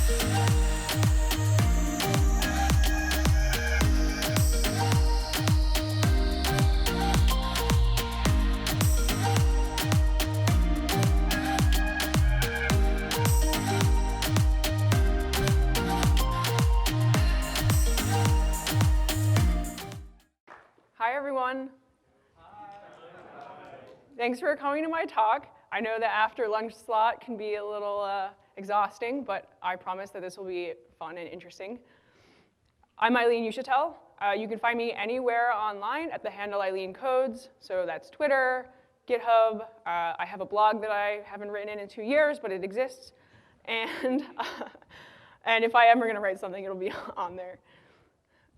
Hi, everyone. Thanks for coming to my talk. I know that after lunch slot can be a little exhausting, but I promise that this will be fun and interesting. I'm Eileen Uchitelle. You can find me anywhere online at the handle Eileen Codes, so that's Twitter, GitHub. I have a blog that I haven't written in 2 years, but it exists. And if I am going to write something, it'll be on there.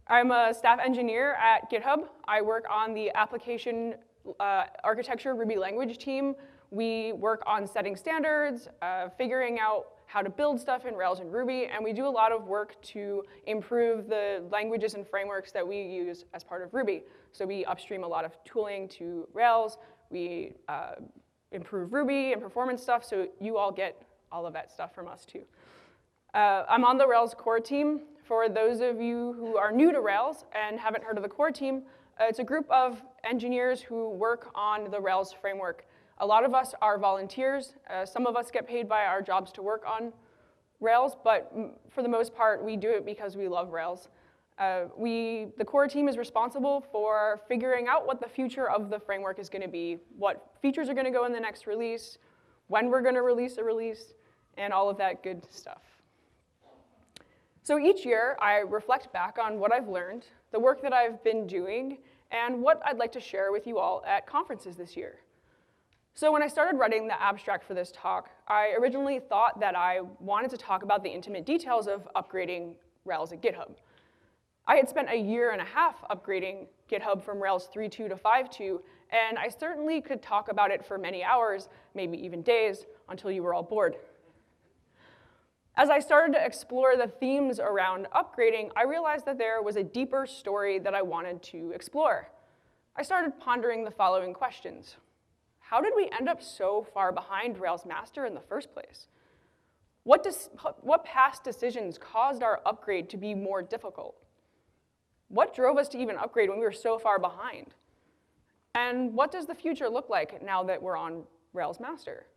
I'm a staff engineer at GitHub. I work on the application architecture Ruby language team. We work on setting standards, figuring out how to build stuff in Rails and Ruby, and we do a lot of work to improve the languages and frameworks that we use as part of Ruby. So we upstream a lot of tooling to Rails. We improve Ruby and performance stuff, so you all get all of that stuff from us too. I'm on the Rails core team. For those of you who are new to Rails and haven't heard of the core team, it's a group of engineers who work on the Rails framework. A lot of us are volunteers. Some of us get paid by our jobs to work on Rails, but for the most part, we do it because we love Rails. The core team is responsible for figuring out what the future of the framework is going to be, what features are going to go in the next release, when we're going to release a release, and all of that good stuff. So each year, I reflect back on what I've learned, the work that I've been doing, and what I'd like to share with you all at conferences this year. So when I started writing the abstract for this talk, I originally thought that I wanted to talk about the intimate details of upgrading Rails at GitHub. I had spent 1.5 years upgrading GitHub from Rails 3.2 to 5.2, and I certainly could talk about it for many hours, maybe even days, until you were all bored. As I started to explore the themes around upgrading, I realized that there was a deeper story that I wanted to explore. I started pondering the following questions. How did we end up so far behind Rails Master in the first place? What past decisions caused our upgrade to be more difficult? What drove us to even upgrade when we were so far behind? And what does the future look like now that we're on Rails Master?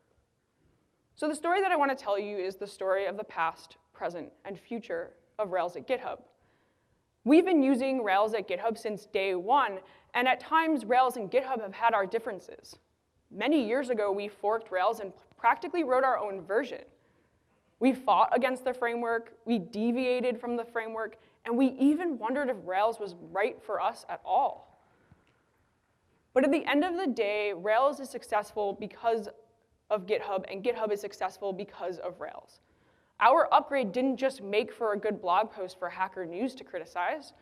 So the story that I want to tell you is the story of the past, present, and future of Rails at GitHub. We've been using Rails at GitHub since day one, and at times Rails and GitHub have had our differences. Many years ago, we forked Rails and practically wrote our own version. We fought against the framework, we deviated from the framework, and we even wondered if Rails was right for us at all. But at the end of the day, Rails is successful because of GitHub, and GitHub is successful because of Rails. Our upgrade didn't just make for a good blog post for Hacker News to criticize.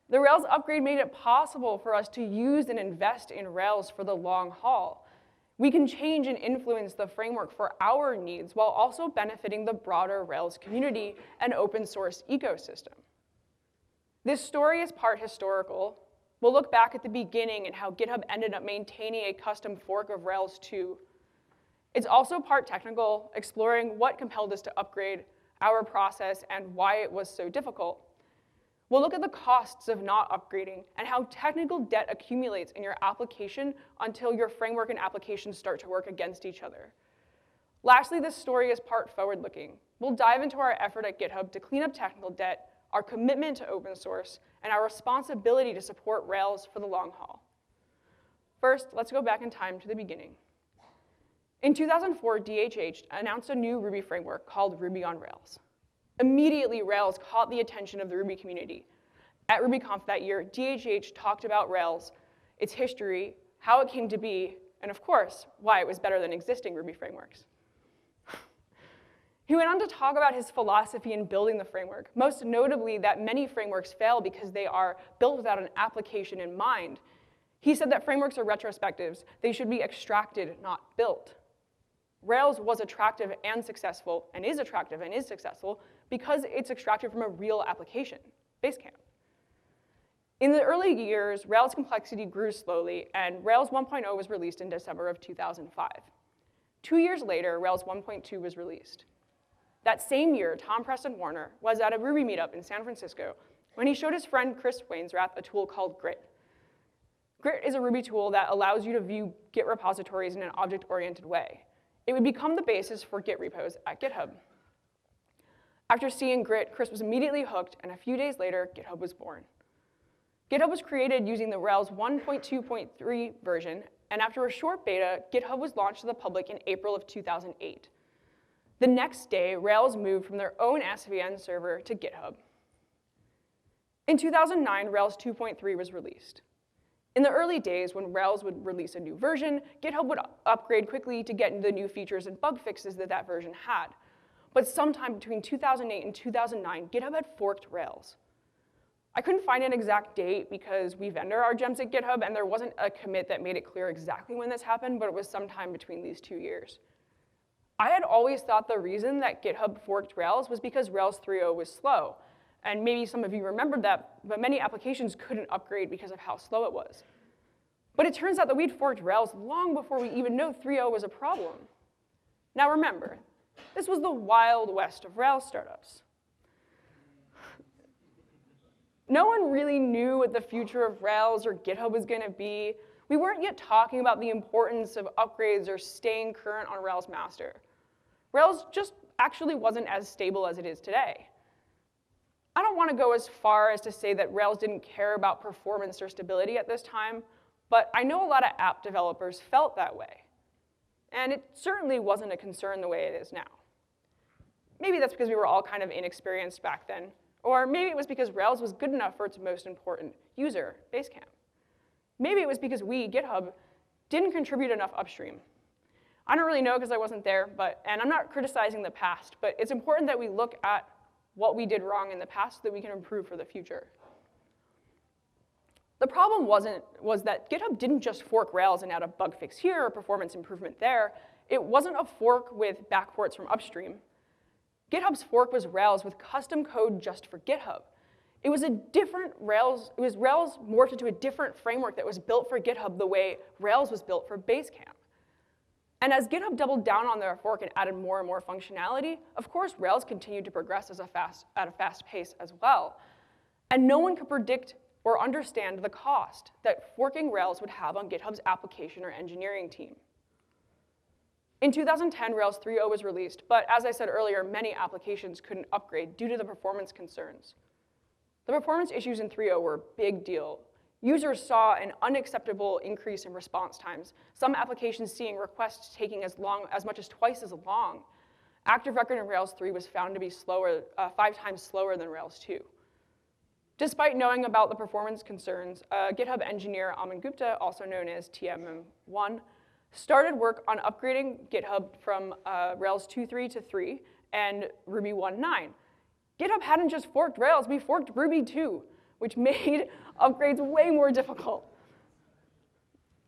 The Rails upgrade made it possible for us to use and invest in Rails for the long haul. We can change and influence the framework for our needs while also benefiting the broader Rails community and open source ecosystem. This story is part historical. We'll look back at the beginning and how GitHub ended up maintaining a custom fork of Rails 2. It's also part technical, exploring what compelled us to upgrade, our process, and why it was so difficult. We'll look at the costs of not upgrading and how technical debt accumulates in your application until your framework and applications start to work against each other. Lastly, this story is part forward-looking. We'll dive into our effort at GitHub to clean up technical debt, our commitment to open source, and our responsibility to support Rails for the long haul. First, let's go back in time to the beginning. In 2004, DHH announced a new Ruby framework called Ruby on Rails. Immediately, Rails caught the attention of the Ruby community. At RubyConf that year, DHH talked about Rails, its history, how it came to be, and of course, why it was better than existing Ruby frameworks. He went on to talk about his philosophy in building the framework, most notably that many frameworks fail because they are built without an application in mind. He said that frameworks are retrospectives. They should be extracted, not built. Rails was attractive and successful, and is attractive and is successful, because it's extracted from a real application, Basecamp. In the early years, Rails complexity grew slowly, and Rails 1.0 was released in December of 2005. 2 years later, Rails 1.2 was released. That same year, Tom Preston Warner was at a Ruby meetup in San Francisco when he showed his friend Chris Wainsrath a tool called Grit. Grit is a Ruby tool that allows you to view Git repositories in an object-oriented way. It would become the basis for Git repos at GitHub. After seeing Grit, Chris was immediately hooked, and a few days later, GitHub was born. GitHub was created using the Rails 1.2.3 version, and after a short beta, GitHub was launched to the public in April of 2008. The next day, Rails moved from their own SVN server to GitHub. In 2009, Rails 2.3 was released. In the early days, when Rails would release a new version, GitHub would upgrade quickly to get the new features and bug fixes that that version had. But sometime between 2008 and 2009, GitHub had forked Rails. I couldn't find an exact date because we vendor our gems at GitHub, and there wasn't a commit that made it clear exactly when this happened, but it was sometime between these 2 years. I had always thought the reason that GitHub forked Rails was because Rails 3.0 was slow. And maybe some of you remembered that, but many applications couldn't upgrade because of how slow it was. But it turns out that we'd forked Rails long before we even knew 3.0 was a problem. Now remember, this was the Wild West of Rails startups. No one really knew what the future of Rails or GitHub was going to be. We weren't yet talking about the importance of upgrades or staying current on Rails master. Rails just actually wasn't as stable as it is today. I don't want to go as far as to say that Rails didn't care about performance or stability at this time, but I know a lot of app developers felt that way. And it certainly wasn't a concern the way it is now. Maybe that's because we were all kind of inexperienced back then, or maybe it was because Rails was good enough for its most important user, Basecamp. Maybe it was because we, GitHub, didn't contribute enough upstream. I don't really know because I wasn't there, and I'm not criticizing the past, but it's important that we look at what we did wrong in the past so that we can improve for the future. The problem was that GitHub didn't just fork Rails and add a bug fix here or performance improvement there. It wasn't a fork with backports from upstream. GitHub's fork was Rails with custom code just for GitHub. It was Rails morphed into a different framework that was built for GitHub the way Rails was built for Basecamp. And as GitHub doubled down on their fork and added more and more functionality, of course, Rails continued to progress at a fast pace as well. And no one could predict or understand the cost that forking Rails would have on GitHub's application or engineering team. In 2010, Rails 3.0 was released, but as I said earlier, many applications couldn't upgrade due to the performance concerns. The performance issues in 3.0 were a big deal. Users saw an unacceptable increase in response times, some applications seeing requests taking as much as twice as long. Active record in Rails 3 was found to be 5 times slower than Rails 2. Despite knowing about the performance concerns, GitHub engineer Aman Gupta, also known as TM1, started work on upgrading GitHub from Rails 2.3 to 3 and Ruby 1.9. GitHub hadn't just forked Rails, we forked Ruby too, which made upgrades way more difficult.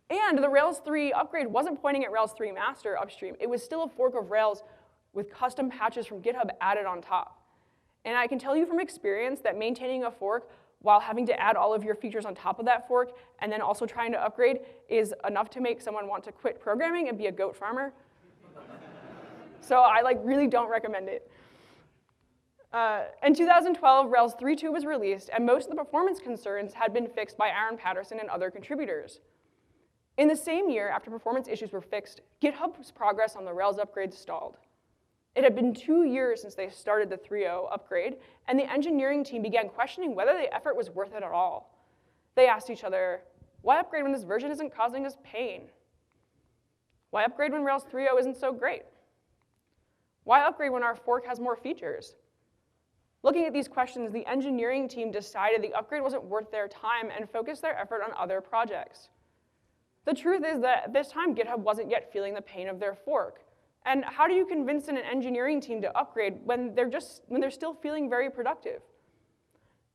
And the Rails 3 upgrade wasn't pointing at Rails 3 master upstream. It was still a fork of Rails with custom patches from GitHub added on top. And I can tell you from experience that maintaining a fork while having to add all of your features on top of that fork and then also trying to upgrade is enough to make someone want to quit programming and be a goat farmer. So I really don't recommend it. In 2012, Rails 3.2 was released, and most of the performance concerns had been fixed by Aaron Patterson and other contributors. In the same year, after performance issues were fixed, GitHub's progress on the Rails upgrade stalled. It had been 2 years since they started the 3.0 upgrade, and the engineering team began questioning whether the effort was worth it at all. They asked each other, why upgrade when this version isn't causing us pain? Why upgrade when Rails 3.0 isn't so great? Why upgrade when our fork has more features? Looking at these questions, the engineering team decided the upgrade wasn't worth their time and focused their effort on other projects. The truth is that at this time, GitHub wasn't yet feeling the pain of their fork. And how do you convince an engineering team to upgrade when they're still feeling very productive?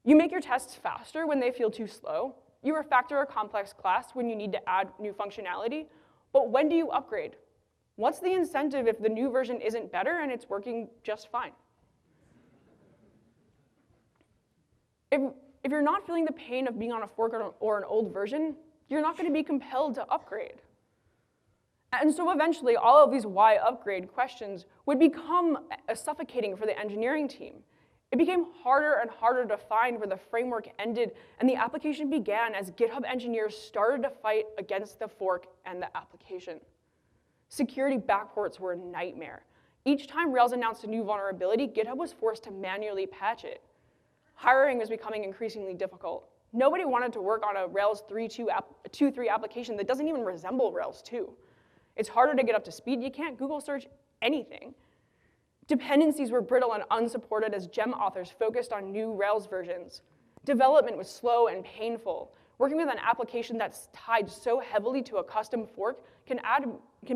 You make your tests faster when they feel too slow. You refactor a complex class when you need to add new functionality. But when do you upgrade? What's the incentive if the new version isn't better and it's working just fine? If you're not feeling the pain of being on a fork or an old version, you're not going to be compelled to upgrade. And so eventually, all of these why upgrade questions would become suffocating for the engineering team. It became harder and harder to find where the framework ended, and the application began as GitHub engineers started to fight against the fork and the application. Security backports were a nightmare. Each time Rails announced a new vulnerability, GitHub was forced to manually patch it. Hiring was becoming increasingly difficult. Nobody wanted to work on a Rails 2.3 application that doesn't even resemble Rails 2. It's harder to get up to speed. You can't Google search anything. Dependencies were brittle and unsupported as gem authors focused on new Rails versions. Development was slow and painful. Working with an application that's tied so heavily to a custom fork can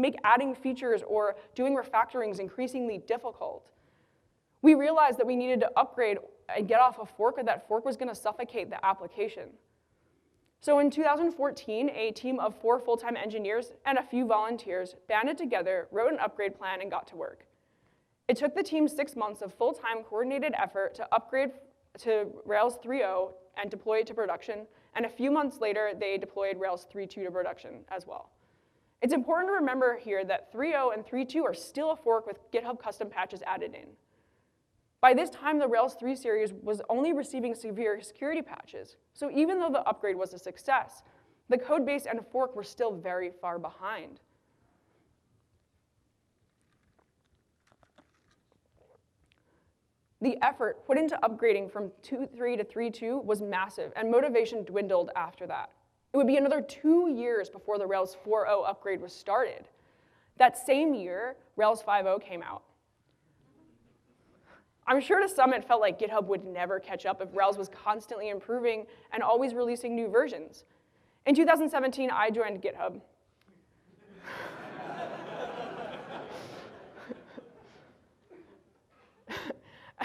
make adding features or doing refactorings increasingly difficult. We realized that we needed to upgrade and get off a fork, or that fork was going to suffocate the application. So in 2014, a team of 4 full-time engineers and a few volunteers banded together, wrote an upgrade plan, and got to work. It took the team 6 months of full-time coordinated effort to upgrade to Rails 3.0 and deploy it to production, and a few months later, they deployed Rails 3.2 to production as well. It's important to remember here that 3.0 and 3.2 are still a fork with GitHub custom patches added in. By this time, the Rails 3 series was only receiving severe security patches, so even though the upgrade was a success, the code base and fork were still very far behind. The effort put into upgrading from 2.3 to 3.2 was massive, and motivation dwindled after that. It would be another 2 years before the Rails 4.0 upgrade was started. That same year, Rails 5.0 came out. I'm sure to some it felt like GitHub would never catch up if Rails was constantly improving and always releasing new versions. In 2017, I joined GitHub.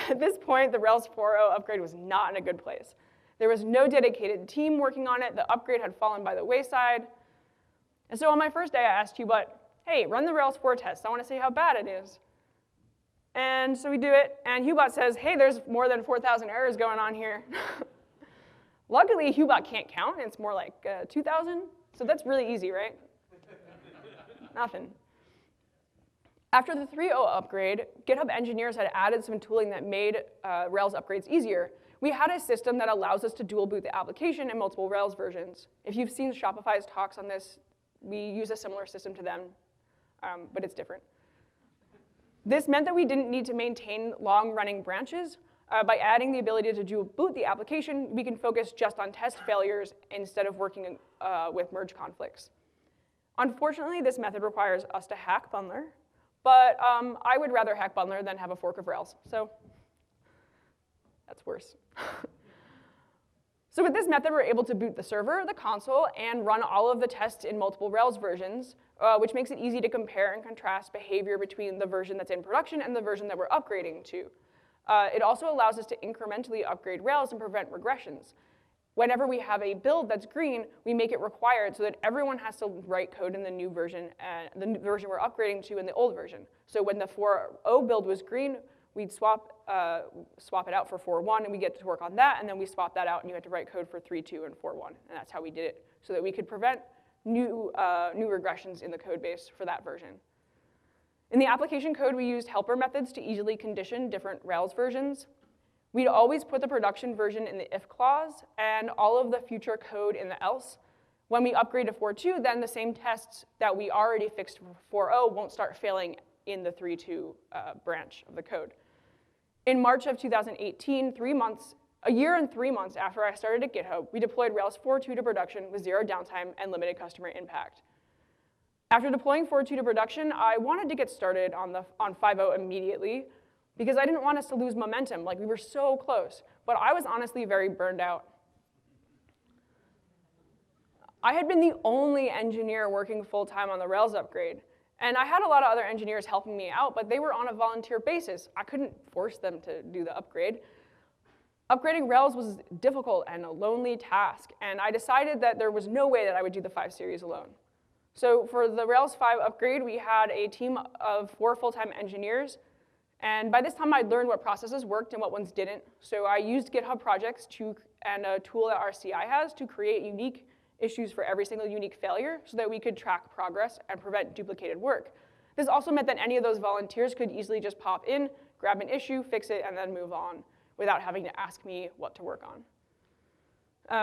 At this point, the Rails 4.0 upgrade was not in a good place. There was no dedicated team working on it. The upgrade had fallen by the wayside. And so on my first day, I asked Hubot, hey, run the Rails 4 test. I want to see how bad it is. And so we do it, and Hubot says, hey, there's more than 4,000 errors going on here. Luckily, Hubot can't count. It's more like 2,000. So that's really easy, right? Nothing. After the 3.0 upgrade, GitHub engineers had added some tooling that made Rails upgrades easier. We had a system that allows us to dual boot the application in multiple Rails versions. If you've seen Shopify's talks on this, we use a similar system to them, but it's different. This meant that we didn't need to maintain long-running branches. By adding the ability to dual boot the application, we can focus just on test failures instead of working with merge conflicts. Unfortunately, this method requires us to hack Bundler, but I would rather hack Bundler than have a fork of Rails, so that's worse. So with this method, we're able to boot the server, the console, and run all of the tests in multiple Rails versions, which makes it easy to compare and contrast behavior between the version that's in production and the version that we're upgrading to. It also allows us to incrementally upgrade Rails and prevent regressions. Whenever we have a build that's green, we make it required so that everyone has to write code in the new version, the new version we're upgrading to in the old version. So when the 4.0 build was green, we'd swap it out for 4.1, and we get to work on that, and then we swap that out, and you had to write code for 3.2 and 4.1, and that's how we did it, so that we could prevent new regressions in the code base for that version. In the application code, we used helper methods to easily condition different Rails versions. We'd always put the production version in the if clause, and all of the future code in the else. When we upgrade to 4.2, then the same tests that we already fixed for 4.0 won't start failing in the 3.2 branch of the code. In March of 2018, a year and 3 months after I started at GitHub, we deployed Rails 4.2 to production with 0 downtime and limited customer impact. After deploying 4.2 to production, I wanted to get started on 5.0 immediately because I didn't want us to lose momentum. Like, we were so close, but I was honestly very burned out. I had been the only engineer working full-time on the Rails upgrade, and I had a lot of other engineers helping me out, but they were on a volunteer basis. I couldn't force them to do the upgrade. Upgrading Rails was difficult and a lonely task, and I decided that there was no way that I would do the 5 series alone. So for the Rails 5 upgrade, we had a team of 4 full-time engineers, and by this time I'd learned what processes worked and what ones didn't. So I used GitHub projects and a tool that our CI has to create unique issues for every single unique failure so that we could track progress and prevent duplicated work. This also meant that any of those volunteers could easily just pop in, grab an issue, fix it, and then move on without having to ask me what to work on.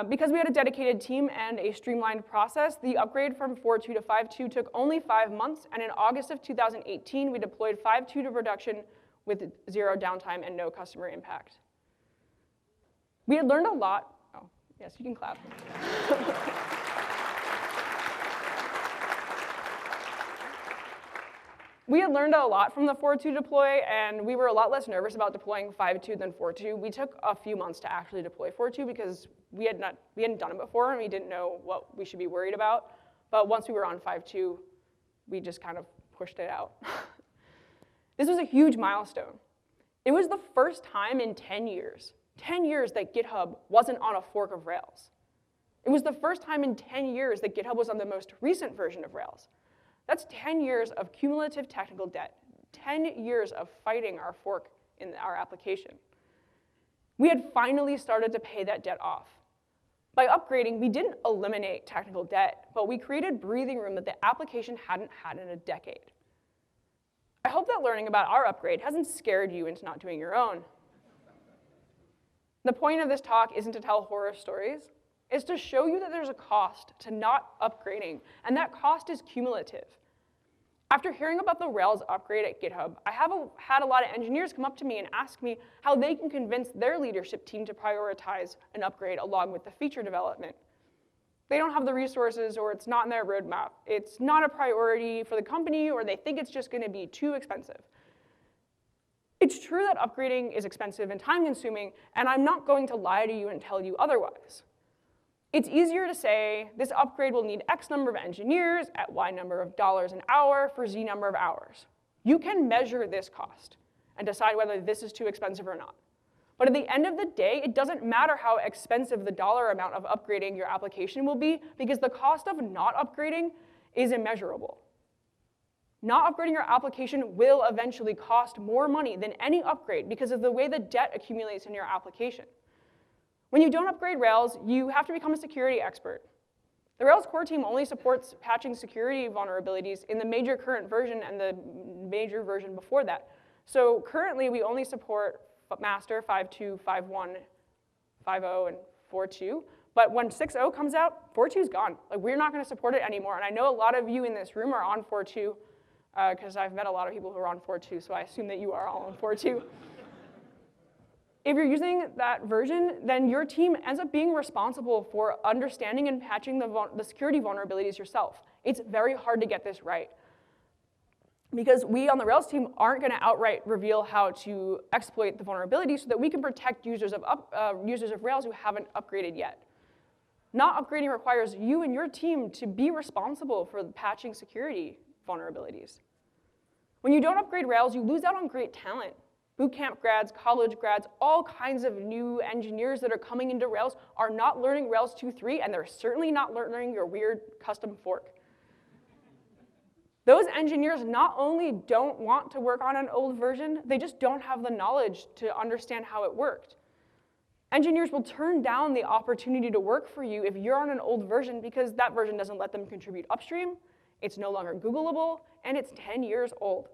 Because we had a dedicated team and a streamlined process, the upgrade from 4.2 to 5.2 took only 5 months, and in August of 2018, we deployed 5.2 to production with 0 downtime and no customer impact. We had learned a lot. Oh, yes, you can clap. We had learned a lot from the 4.2 deploy, and we were a lot less nervous about deploying 5.2 than 4.2. We took a few months to actually deploy 4.2 because we hadn't done it before, and we didn't know what we should be worried about. But once we were on 5.2, we just kind of pushed it out. This was a huge milestone. It was the first time in 10 years that GitHub wasn't on a fork of Rails. It was the first time in 10 years that GitHub was on the most recent version of Rails. That's 10 years of cumulative technical debt, 10 years of fighting our fork in our application. We had finally started to pay that debt off. By upgrading, we didn't eliminate technical debt, but we created breathing room that the application hadn't had in a decade. I hope that learning about our upgrade hasn't scared you into not doing your own. The point of this talk isn't to tell horror stories. It's to show you that there's a cost to not upgrading, and that cost is cumulative. After hearing about the Rails upgrade at GitHub, I have had a lot of engineers come up to me and ask me how they can convince their leadership team to prioritize an upgrade along with the feature development. They don't have the resources, or it's not in their roadmap. It's not a priority for the company, or they think it's just going to be too expensive. It's true that upgrading is expensive and time-consuming, and I'm not going to lie to you and tell you otherwise. It's easier to say, this upgrade will need X number of engineers at Y number of dollars an hour for Z number of hours. You can measure this cost and decide whether this is too expensive or not. But at the end of the day, it doesn't matter how expensive the dollar amount of upgrading your application will be, because the cost of not upgrading is immeasurable. Not upgrading your application will eventually cost more money than any upgrade because of the way the debt accumulates in your application. When you don't upgrade Rails, you have to become a security expert. The Rails core team only supports patching security vulnerabilities in the major current version and the major version before that. So currently, we only support master 5.2, 5.1, 5.0, and 4.2. But when 6.0 comes out, 4.2 is gone. Like, we're not going to support it anymore. And I know a lot of you in this room are on 4.2 because I've met a lot of people who are on 4.2, so I assume that you are all on 4.2. If you're using that version, then your team ends up being responsible for understanding and patching the security vulnerabilities yourself. It's very hard to get this right, because we on the Rails team aren't going to outright reveal how to exploit the vulnerability so that we can protect users of Rails who haven't upgraded yet. Not upgrading requires you and your team to be responsible for patching security vulnerabilities. When you don't upgrade Rails, you lose out on great talent. Bootcamp grads, college grads, all kinds of new engineers that are coming into Rails are not learning Rails 2.3, and they're certainly not learning your weird custom fork. Those engineers not only don't want to work on an old version, they just don't have the knowledge to understand how it worked. Engineers will turn down the opportunity to work for you if you're on an old version because that version doesn't let them contribute upstream, it's no longer Googleable, and it's 10 years old.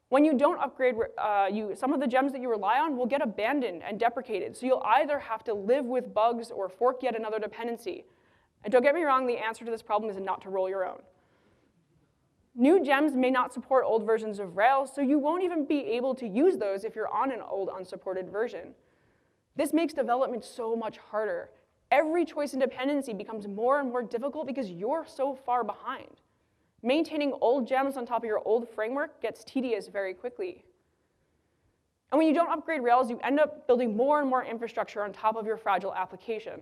When you don't upgrade, some of the gems that you rely on will get abandoned and deprecated, so you'll either have to live with bugs or fork yet another dependency. And don't get me wrong, the answer to this problem is not to roll your own. New gems may not support old versions of Rails, so you won't even be able to use those if you're on an old unsupported version. This makes development so much harder. Every choice in dependency becomes more and more difficult because you're so far behind. Maintaining old gems on top of your old framework gets tedious very quickly. And when you don't upgrade Rails, you end up building more and more infrastructure on top of your fragile application.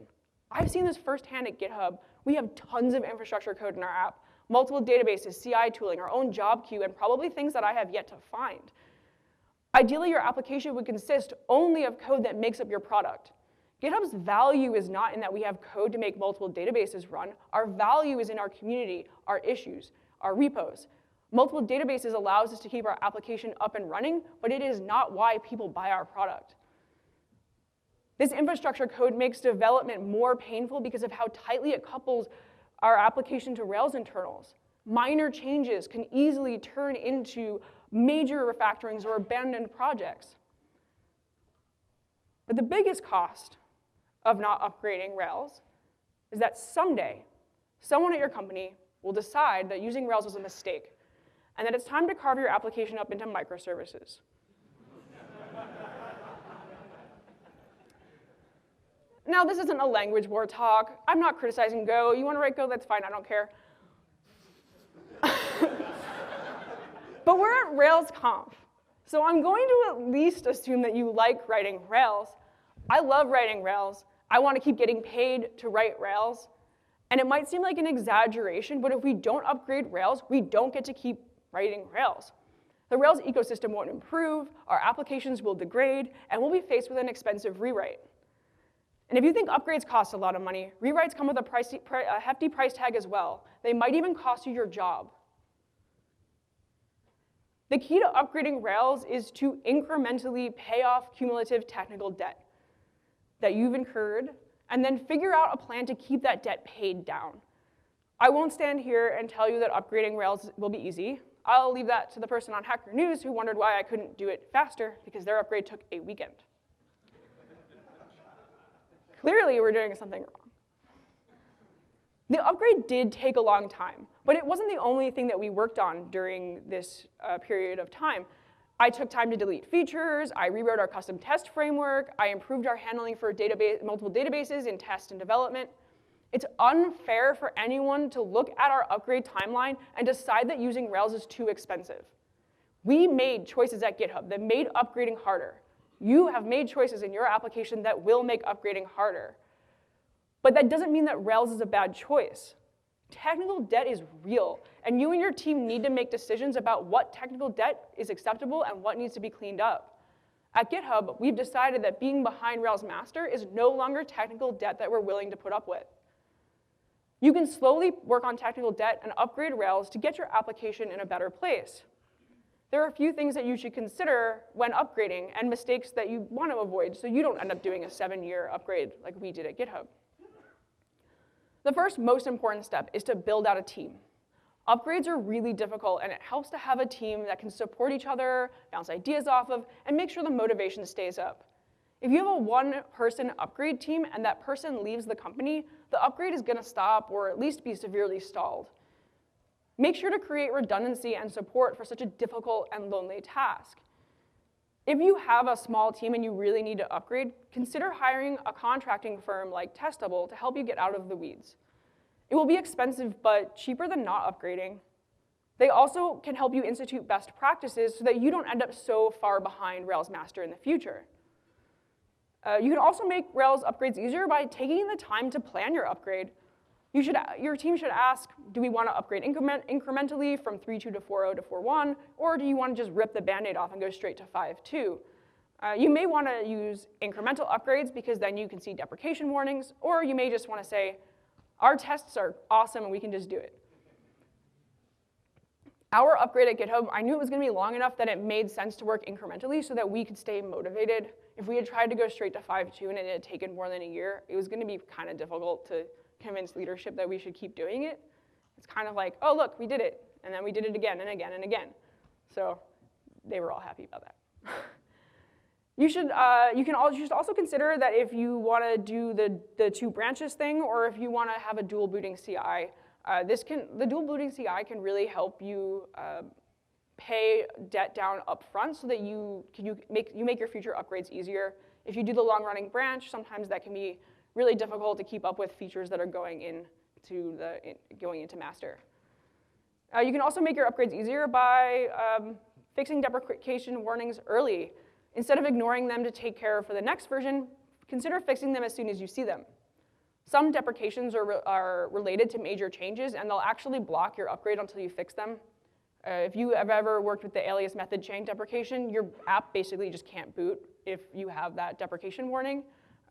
I've seen this firsthand at GitHub. We have tons of infrastructure code in our app, multiple databases, CI tooling, our own job queue, and probably things that I have yet to find. Ideally, your application would consist only of code that makes up your product. GitHub's value is not in that we have code to make multiple databases run. Our value is in our community, our issues, our repos. Multiple databases allows us to keep our application up and running, but it is not why people buy our product. This infrastructure code makes development more painful because of how tightly it couples our application to Rails internals. Minor changes can easily turn into major refactorings or abandoned projects. But the biggest cost of not upgrading Rails is that someday, someone at your company will decide that using Rails was a mistake, and that it's time to carve your application up into microservices. Now, this isn't a language war talk. I'm not criticizing Go. You want to write Go, that's fine, I don't care. But we're at RailsConf, so I'm going to at least assume that you like writing Rails. I love writing Rails. I want to keep getting paid to write Rails. And it might seem like an exaggeration, but if we don't upgrade Rails, we don't get to keep writing Rails. The Rails ecosystem won't improve, our applications will degrade, and we'll be faced with an expensive rewrite. And if you think upgrades cost a lot of money, rewrites come with a hefty price tag as well. They might even cost you your job. The key to upgrading Rails is to incrementally pay off cumulative technical debt that you've incurred, and then figure out a plan to keep that debt paid down. I won't stand here and tell you that upgrading Rails will be easy. I'll leave that to the person on Hacker News who wondered why I couldn't do it faster, because their upgrade took a weekend. Clearly, we're doing something wrong. The upgrade did take a long time, but it wasn't the only thing that we worked on during this period of time. I took time to delete features, I rewrote our custom test framework, I improved our handling for multiple databases in test and development. It's unfair for anyone to look at our upgrade timeline and decide that using Rails is too expensive. We made choices at GitHub that made upgrading harder. You have made choices in your application that will make upgrading harder. But that doesn't mean that Rails is a bad choice. Technical debt is real, and you and your team need to make decisions about what technical debt is acceptable and what needs to be cleaned up. At GitHub, we've decided that being behind Rails master is no longer technical debt that we're willing to put up with. You can slowly work on technical debt and upgrade Rails to get your application in a better place. There are a few things that you should consider when upgrading and mistakes that you want to avoid so you don't end up doing a 7-year upgrade like we did at GitHub. The first most important step is to build out a team. Upgrades are really difficult, and it helps to have a team that can support each other, bounce ideas off of, and make sure the motivation stays up. If you have a one-person upgrade team and that person leaves the company, the upgrade is going to stop or at least be severely stalled. Make sure to create redundancy and support for such a difficult and lonely task. If you have a small team and you really need to upgrade, consider hiring a contracting firm like Testable to help you get out of the weeds. It will be expensive, but cheaper than not upgrading. They also can help you institute best practices so that you don't end up so far behind Rails master in the future. You can also make Rails upgrades easier by taking the time to plan your upgrade. Your team should ask, do we want to upgrade incrementally from 3.2 to 4.0 to 4.1, or do you want to just rip the Band-Aid off and go straight to 5.2? You may want to use incremental upgrades because then you can see deprecation warnings, or you may just want to say, our tests are awesome and we can just do it. Our upgrade at GitHub, I knew it was going to be long enough that it made sense to work incrementally so that we could stay motivated. If we had tried to go straight to 5.2 and it had taken more than a year, it was going to be kind of difficult to convince leadership that we should keep doing it. It's kind of like, oh, look, we did it. And then we did it again and again and again. So they were all happy about that. You should also consider that if you want to do the 2 branches thing, or if you want to have a dual booting CI, the dual booting CI can really help you pay debt down up front so that you make your future upgrades easier. If you do the long-running branch, sometimes that can be really difficult to keep up with features that are going into master. You can also make your upgrades easier by fixing deprecation warnings early. Instead of ignoring them to take care of for the next version, consider fixing them as soon as you see them. Some deprecations are related to major changes, and they'll actually block your upgrade until you fix them. If you have ever worked with the alias method chain deprecation, your app basically just can't boot if you have that deprecation warning.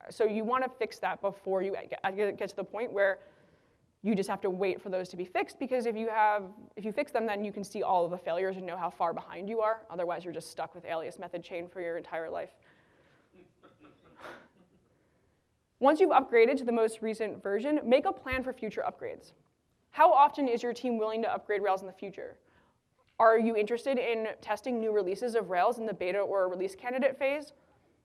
So you want to fix that before you get to the point where you just have to wait for those to be fixed, because if you fix them, then you can see all of the failures and know how far behind you are. Otherwise, you're just stuck with alias method chain for your entire life. Once you've upgraded to the most recent version, make a plan for future upgrades. How often is your team willing to upgrade Rails in the future? Are you interested in testing new releases of Rails in the beta or release candidate phase?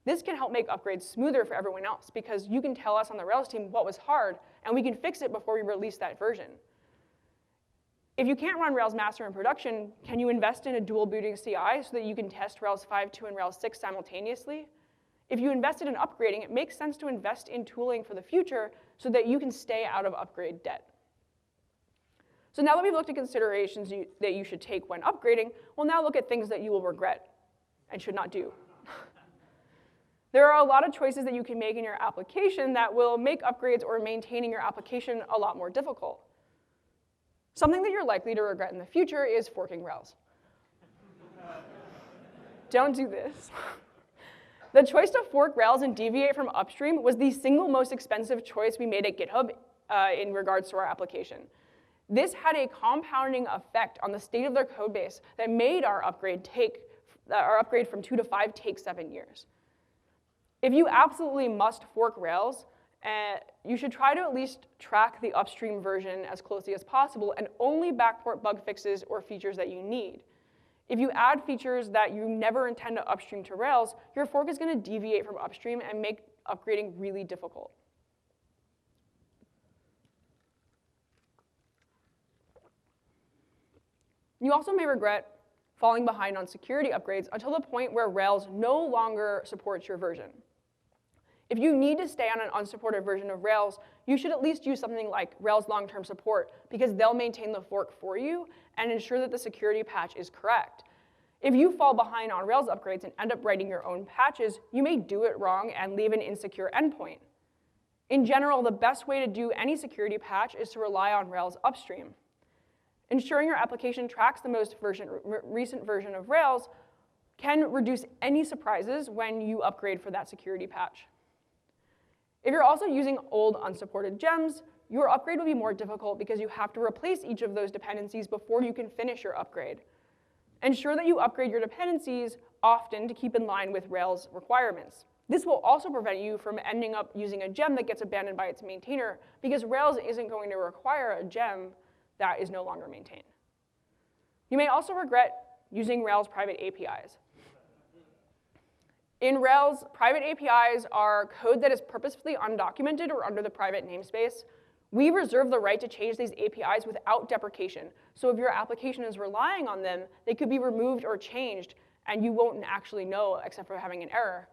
This can help make upgrades smoother for everyone else because you can tell us on the Rails team what was hard, and we can fix it before we release that version. If you can't run Rails master in production, can you invest in a dual booting CI so that you can test Rails 5.2 and Rails 6 simultaneously? If you invested in upgrading, it makes sense to invest in tooling for the future so that you can stay out of upgrade debt. So now that we've looked at considerations that you should take when upgrading, we'll now look at things that you will regret and should not do. There are a lot of choices that you can make in your application that will make upgrades or maintaining your application a lot more difficult. Something that you're likely to regret in the future is forking Rails. Don't do this. The choice to fork Rails and deviate from upstream was the single most expensive choice we made at GitHub in regards to our application. This had a compounding effect on the state of their code base that made our upgrade from 2 to 5 take 7 years. If you absolutely must fork Rails, you should try to at least track the upstream version as closely as possible and only backport bug fixes or features that you need. If you add features that you never intend to upstream to Rails, your fork is going to deviate from upstream and make upgrading really difficult. You also may regret falling behind on security upgrades until the point where Rails no longer supports your version. If you need to stay on an unsupported version of Rails, you should at least use something like Rails long-term support because they'll maintain the fork for you and ensure that the security patch is correct. If you fall behind on Rails upgrades and end up writing your own patches, you may do it wrong and leave an insecure endpoint. In general, the best way to do any security patch is to rely on Rails upstream. Ensuring your application tracks the most recent version of Rails can reduce any surprises when you upgrade for that security patch. If you're also using old unsupported gems, your upgrade will be more difficult because you have to replace each of those dependencies before you can finish your upgrade. Ensure that you upgrade your dependencies often to keep in line with Rails requirements. This will also prevent you from ending up using a gem that gets abandoned by its maintainer because Rails isn't going to require a gem that is no longer maintained. You may also regret using Rails private APIs. In Rails, private APIs are code that is purposefully undocumented or under the private namespace. We reserve the right to change these APIs without deprecation. So if your application is relying on them, they could be removed or changed, and you won't actually know except for having an error.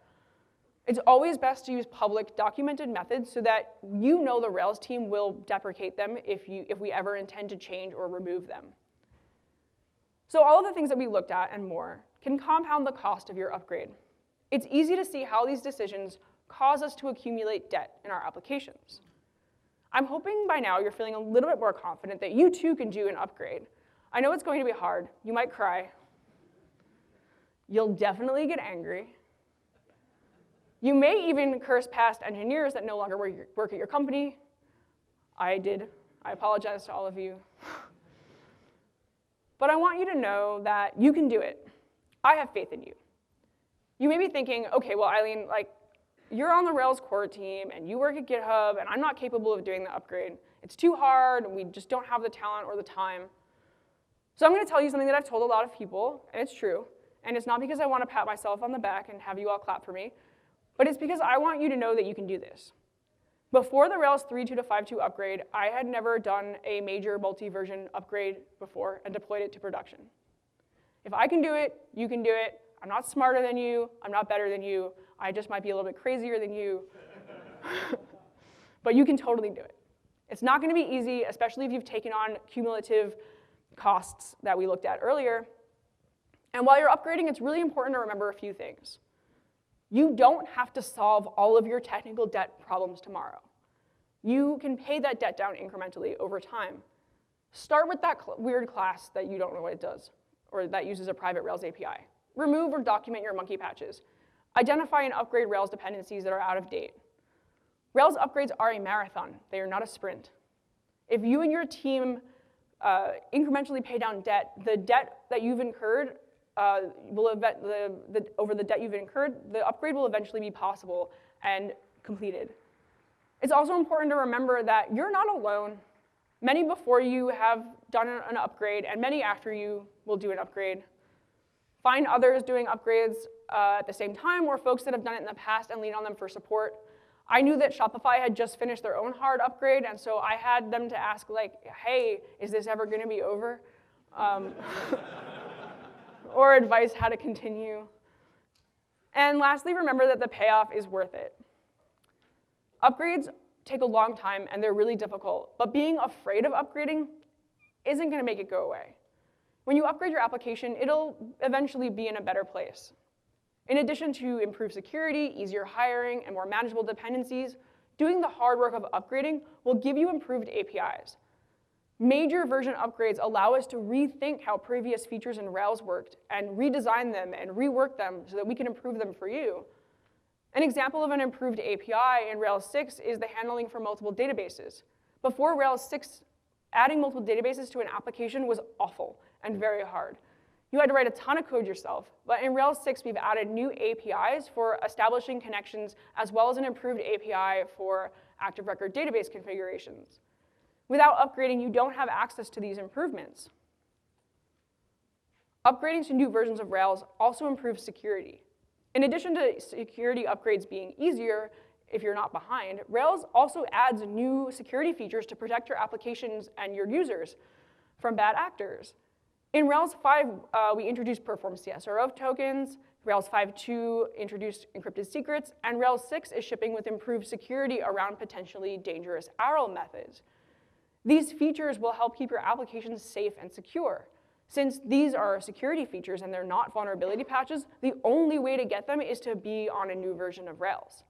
It's always best to use public documented methods so that you know the Rails team will deprecate them if we ever intend to change or remove them. So all of the things that we looked at and more can compound the cost of your upgrade. It's easy to see how these decisions cause us to accumulate debt in our applications. I'm hoping by now you're feeling a little bit more confident that you too can do an upgrade. I know it's going to be hard. You might cry. You'll definitely get angry. You may even curse past engineers that no longer work at your company. I did. I apologize to all of you. But I want you to know that you can do it. I have faith in you. You may be thinking, okay, well, Eileen, you're on the Rails core team, and you work at GitHub, and I'm not capable of doing the upgrade. It's too hard, and we just don't have the talent or the time. So I'm going to tell you something that I've told a lot of people, and it's true. And it's not because I want to pat myself on the back and have you all clap for me, but it's because I want you to know that you can do this. Before the Rails 3.2 to 5.2 upgrade, I had never done a major multi-version upgrade before and deployed it to production. If I can do it, you can do it. I'm not smarter than you. I'm not better than you. I just might be a little bit crazier than you. But you can totally do it. It's not going to be easy, especially if you've taken on cumulative costs that we looked at earlier. And while you're upgrading, it's really important to remember a few things. You don't have to solve all of your technical debt problems tomorrow. You can pay that debt down incrementally over time. Start with that weird class that you don't know what it does, or that uses a private Rails API. Remove or document your monkey patches. Identify and upgrade Rails dependencies that are out of date. Rails upgrades are a marathon. They are not a sprint. If you and your team incrementally pay down debt, the debt that you've incurred over the debt you've incurred, the upgrade will eventually be possible and completed. It's also important to remember that you're not alone. Many before you have done an upgrade, and many after you will do an upgrade. Find others doing upgrades at the same time, or folks that have done it in the past, and lean on them for support. I knew that Shopify had just finished their own hard upgrade, and so I had them to ask, like, hey, is this ever going to be over? Or advice how to continue. And lastly, remember that the payoff is worth it. Upgrades take a long time, and they're really difficult, but being afraid of upgrading isn't going to make it go away. When you upgrade your application, it'll eventually be in a better place. In addition to improved security, easier hiring, and more manageable dependencies, doing the hard work of upgrading will give you improved APIs. Major version upgrades allow us to rethink how previous features in Rails worked and redesign them and rework them so that we can improve them for you. An example of an improved API in Rails 6 is the handling for multiple databases. Before Rails 6, adding multiple databases to an application was awful and very hard. You had to write a ton of code yourself, but in Rails 6, we've added new APIs for establishing connections, as well as an improved API for active record database configurations. Without upgrading, you don't have access to these improvements. Upgrading to new versions of Rails also improves security. In addition to security upgrades being easier if you're not behind, Rails also adds new security features to protect your applications and your users from bad actors. In Rails 5, we introduced perform CSRF tokens, Rails 5.2 introduced encrypted secrets, and Rails 6 is shipping with improved security around potentially dangerous arrow methods. These features will help keep your applications safe and secure. Since these are security features and they're not vulnerability patches, the only way to get them is to be on a new version of Rails.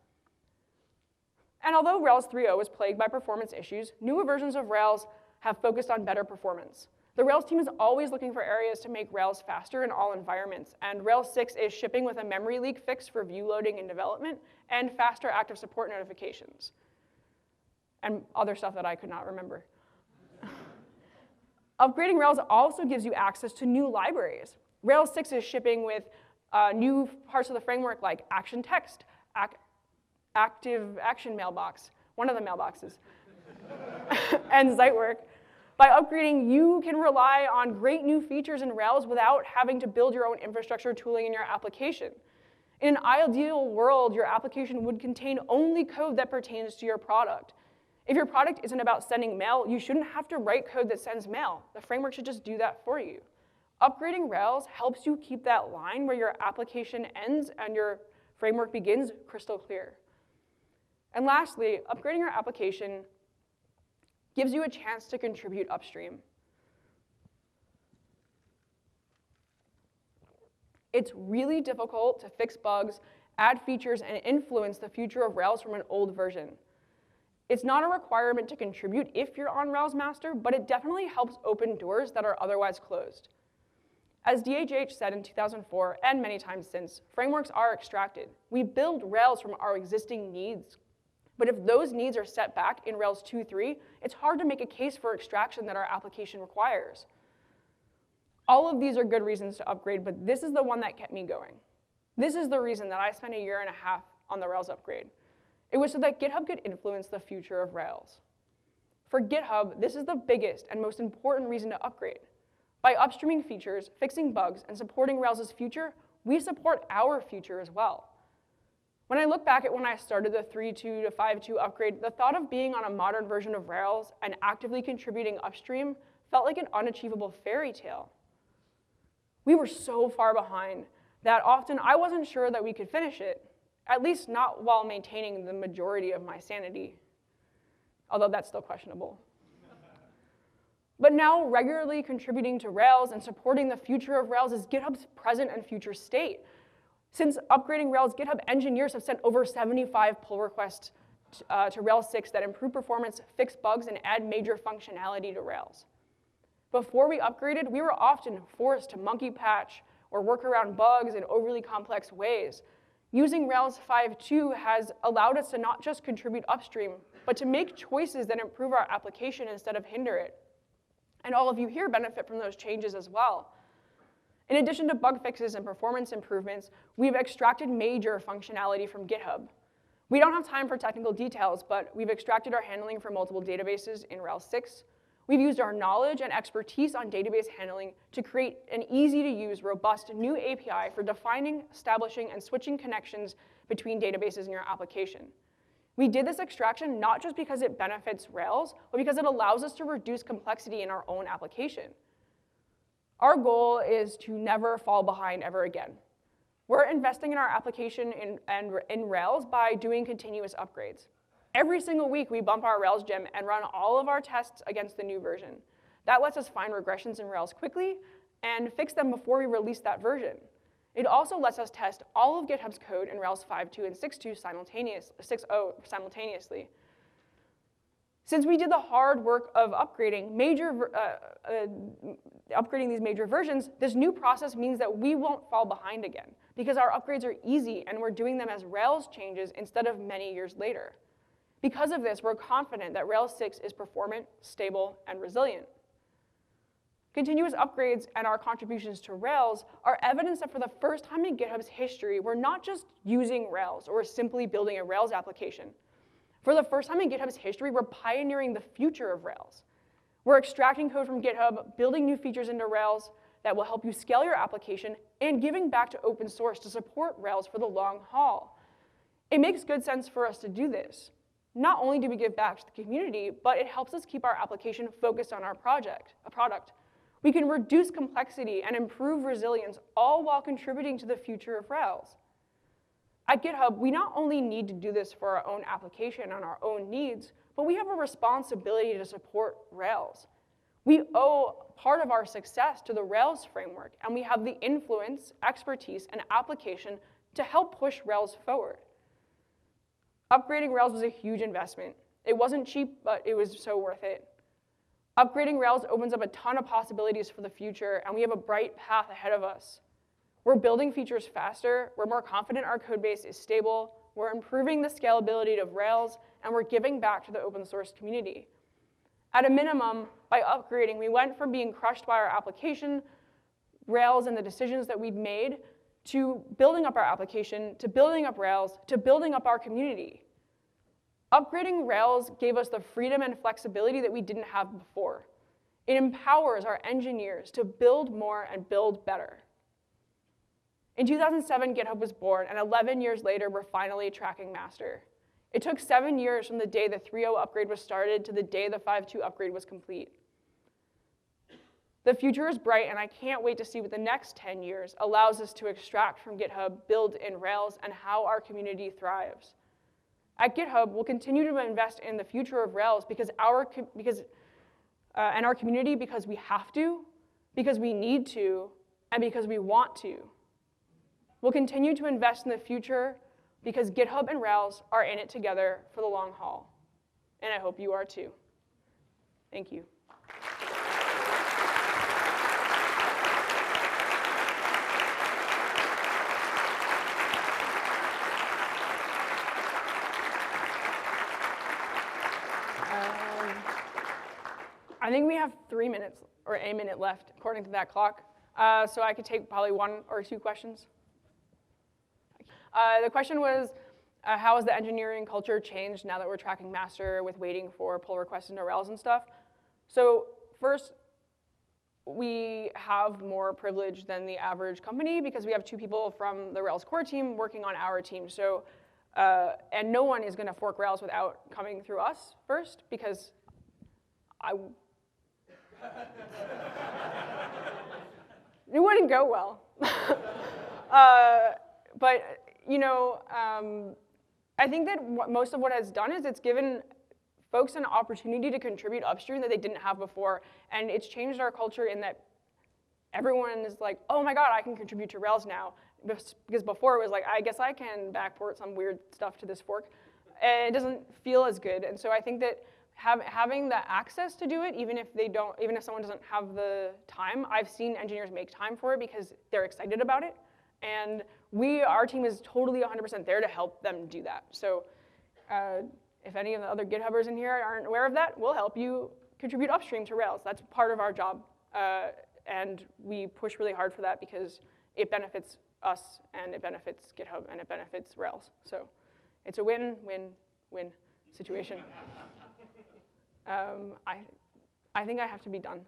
And although Rails 3.0 is plagued by performance issues, newer versions of Rails have focused on better performance. The Rails team is always looking for areas to make Rails faster in all environments, and Rails 6 is shipping with a memory leak fix for view loading in development and faster active support notifications, and other stuff that I could not remember. Upgrading Rails also gives you access to new libraries. Rails 6 is shipping with new parts of the framework like action text, active action mailbox, one of the mailboxes, and Zeitwork. By upgrading, you can rely on great new features in Rails without having to build your own infrastructure tooling in your application. In an ideal world, your application would contain only code that pertains to your product. If your product isn't about sending mail, you shouldn't have to write code that sends mail. The framework should just do that for you. Upgrading Rails helps you keep that line where your application ends and your framework begins crystal clear. And lastly, upgrading your application gives you a chance to contribute upstream. It's really difficult to fix bugs, add features, and influence the future of Rails from an old version. It's not a requirement to contribute if you're on Rails Master, but it definitely helps open doors that are otherwise closed. As DHH said in 2004, and many times since, frameworks are extracted. We build Rails from our existing needs, but if those needs are set back in Rails 2.3, it's hard to make a case for extraction that our application requires. All of these are good reasons to upgrade, but this is the one that kept me going. This is the reason that I spent 1.5 years on the Rails upgrade. It was so that GitHub could influence the future of Rails. For GitHub, this is the biggest and most important reason to upgrade. By upstreaming features, fixing bugs, and supporting Rails' future, we support our future as well. When I look back at when I started the 3.2 to 5.2 upgrade, the thought of being on a modern version of Rails and actively contributing upstream felt like an unachievable fairy tale. We were so far behind that often I wasn't sure that we could finish it, at least not while maintaining the majority of my sanity, although that's still questionable. But now, regularly contributing to Rails and supporting the future of Rails is GitHub's present and future state. Since upgrading Rails, GitHub engineers have sent over 75 pull requests to Rails 6 that improve performance, fix bugs, and add major functionality to Rails. Before we upgraded, we were often forced to monkey patch or work around bugs in overly complex ways. Using Rails 5.2 has allowed us to not just contribute upstream, but to make choices that improve our application instead of hinder it. And all of you here benefit from those changes as well. In addition to bug fixes and performance improvements, we've extracted major functionality from GitHub. We don't have time for technical details, but we've extracted our handling from multiple databases in Rails 6. We've used our knowledge and expertise on database handling to create an easy-to-use, robust new API for defining, establishing, and switching connections between databases in your application. We did this extraction not just because it benefits Rails, but because it allows us to reduce complexity in our own application. Our goal is to never fall behind ever again. We're investing in our application in Rails by doing continuous upgrades. Every single week, we bump our Rails gem and run all of our tests against the new version. That lets us find regressions in Rails quickly and fix them before we release that version. It also lets us test all of GitHub's code in Rails 5.2 and 6.0 simultaneously. Since we did the hard work of upgrading these major versions, this new process means that we won't fall behind again, because our upgrades are easy and we're doing them as Rails changes instead of many years later. Because of this, we're confident that Rails 6 is performant, stable, and resilient. Continuous upgrades and our contributions to Rails are evidence that for the first time in GitHub's history, we're not just using Rails or simply building a Rails application. For the first time in GitHub's history, we're pioneering the future of Rails. We're extracting code from GitHub, building new features into Rails that will help you scale your application, and giving back to open source to support Rails for the long haul. It makes good sense for us to do this. Not only do we give back to the community, but it helps us keep our application focused on our product. We can reduce complexity and improve resilience, all while contributing to the future of Rails. At GitHub, we not only need to do this for our own application and our own needs, but we have a responsibility to support Rails. We owe part of our success to the Rails framework, and we have the influence, expertise, and application to help push Rails forward. Upgrading Rails was a huge investment. It wasn't cheap, but it was so worth it. Upgrading Rails opens up a ton of possibilities for the future, and we have a bright path ahead of us. We're building features faster, we're more confident our code base is stable, we're improving the scalability of Rails, and we're giving back to the open source community. At a minimum, by upgrading, we went from being crushed by our application, Rails, and the decisions that we'd made, to building up our application, to building up Rails, to building up our community. Upgrading Rails gave us the freedom and flexibility that we didn't have before. It empowers our engineers to build more and build better. In 2007, GitHub was born, and 11 years later, we're finally tracking master. It took 7 years from the day the 3.0 upgrade was started to the day the 5.2 upgrade was complete. The future is bright, and I can't wait to see what the next 10 years allows us to extract from GitHub, build in Rails, and how our community thrives. At GitHub, we'll continue to invest in the future of Rails and our community because we have to, because we need to, and because we want to. We'll continue to invest in the future because GitHub and Rails are in it together for the long haul. And I hope you are too. Thank you. I think we have 3 minutes or a minute left, according to that clock. So I could take probably 1 or 2 questions. The question was, how has the engineering culture changed now that we're tracking master with waiting for pull requests into Rails and stuff? So first, we have more privilege than the average company because we have 2 people from the Rails core team working on our team. So, and no one is going to fork Rails without coming through us first, because it wouldn't go well. But you know, I think that most of what it's done is it's given folks an opportunity to contribute upstream that they didn't have before, and it's changed our culture in that everyone is like, oh my god, I can contribute to Rails now, because before it was like, I guess I can backport some weird stuff to this fork, and it doesn't feel as good. And so I think that having the access to do it, even if someone doesn't have the time, I've seen engineers make time for it because they're excited about it, and our team is totally 100% there to help them do that. So if any of the other GitHubbers in here aren't aware of that, we'll help you contribute upstream to Rails. That's part of our job, and we push really hard for that because it benefits us, and it benefits GitHub, and it benefits Rails. So It's a win-win-win situation. I think I have to be done.